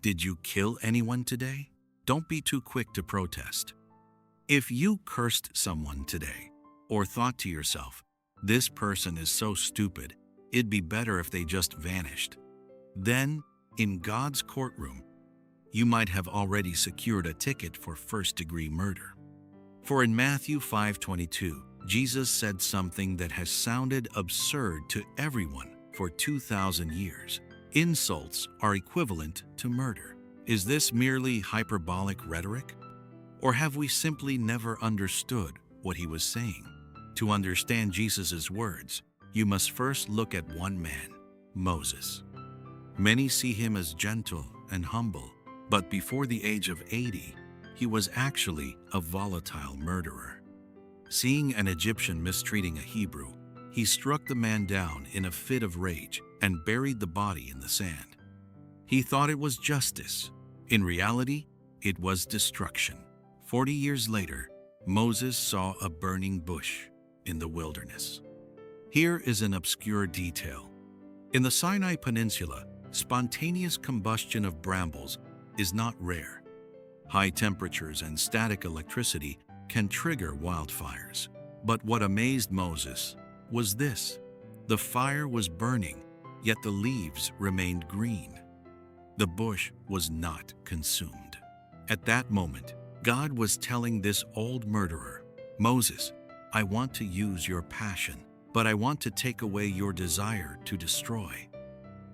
Did you kill anyone today? Don't be too quick to protest. If you cursed someone today, or thought to yourself, this person is so stupid, it'd be better if they just vanished, then, in God's courtroom, you might have already secured a ticket for first-degree murder. For in Matthew 5:22, Jesus said something that has sounded absurd to everyone for 2,000 years. Insults are equivalent to murder. Is this merely hyperbolic rhetoric? Or have we simply never understood what he was saying? To understand Jesus' words, you must first look at one man, Moses. Many see him as gentle and humble, but before the age of 80, he was actually a volatile murderer. Seeing an Egyptian mistreating a Hebrew, he struck the man down in a fit of rage and buried the body in the sand. He thought it was justice. In reality, it was destruction. 40 years later, Moses saw a burning bush in the wilderness. Here is an obscure detail. In the Sinai Peninsula, spontaneous combustion of brambles is not rare. High temperatures and static electricity can trigger wildfires. But what amazed Moses was this: the fire was burning, yet the leaves remained green. The bush was not consumed. At that moment, God was telling this old murderer, Moses, I want to use your passion, but I want to take away your desire to destroy.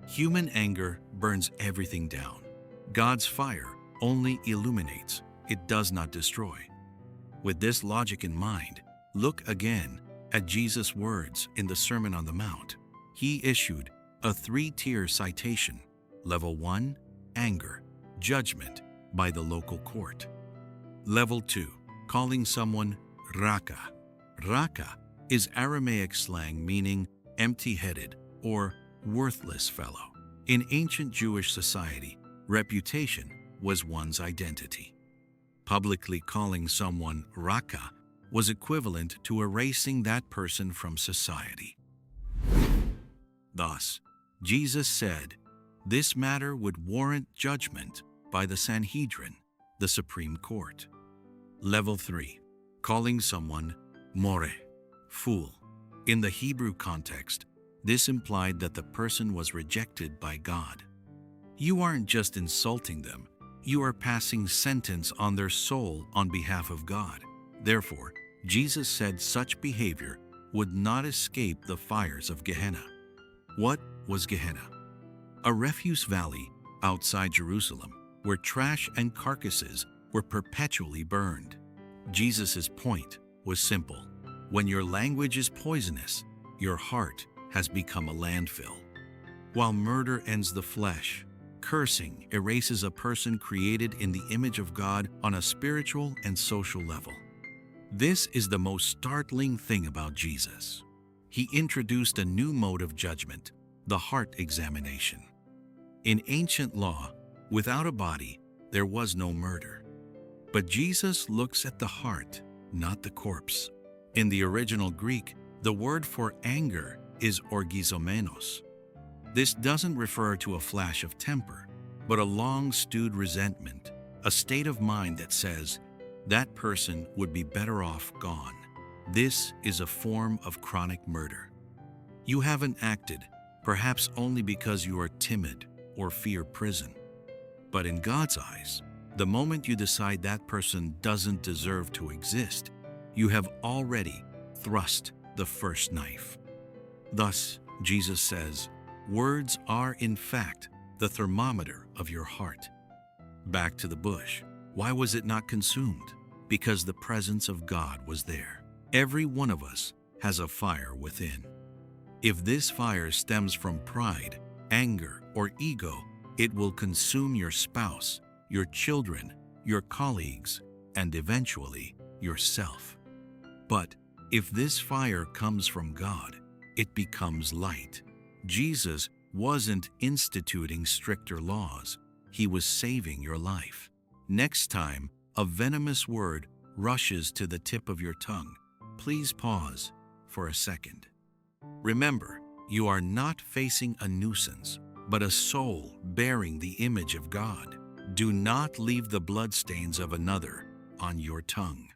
Human anger burns everything down. God's fire only illuminates, it does not destroy. With this logic in mind, look again at Jesus' words in the Sermon on the Mount. He issued a 3-tier citation. Level 1, anger, judgment by the local court. Level 2, calling someone raka. Raka is Aramaic slang meaning empty-headed or worthless fellow. In ancient Jewish society, reputation was one's identity. Publicly calling someone raka was equivalent to erasing that person from society. Thus, Jesus said, this matter would warrant judgment by the Sanhedrin, the Supreme Court. Level 3, calling someone more, fool. In the Hebrew context, this implied that the person was rejected by God. You aren't just insulting them, you are passing sentence on their soul on behalf of God. Therefore, Jesus said such behavior would not escape the fires of Gehenna. What was Gehenna? A refuse valley outside Jerusalem where trash and carcasses were perpetually burned. Jesus' point was simple. When your language is poisonous, your heart has become a landfill. While murder ends the flesh, cursing erases a person created in the image of God on a spiritual and social level. This is the most startling thing about Jesus. He introduced a new mode of judgment, the heart examination. In ancient law, without a body, there was no murder. But Jesus looks at the heart, not the corpse. In the original Greek, the word for anger is orgizomenos. This doesn't refer to a flash of temper, but a long-stewed resentment, a state of mind that says, that person would be better off gone. This is a form of chronic murder. You haven't acted, perhaps only because you are timid or fear prison. But in God's eyes, the moment you decide that person doesn't deserve to exist, you have already thrust the first knife. Thus, Jesus says, words are in fact the thermometer of your heart. Back to the bush. Why was it not consumed? Because the presence of God was there. Every one of us has a fire within. If this fire stems from pride, anger, or ego, it will consume your spouse, your children, your colleagues, and eventually yourself. But if this fire comes from God, it becomes light. Jesus wasn't instituting stricter laws. He was saving your life. Next time a venomous word rushes to the tip of your tongue, please pause for a second. Remember, you are not facing a nuisance, but a soul bearing the image of God. Do not leave the bloodstains of another on your tongue.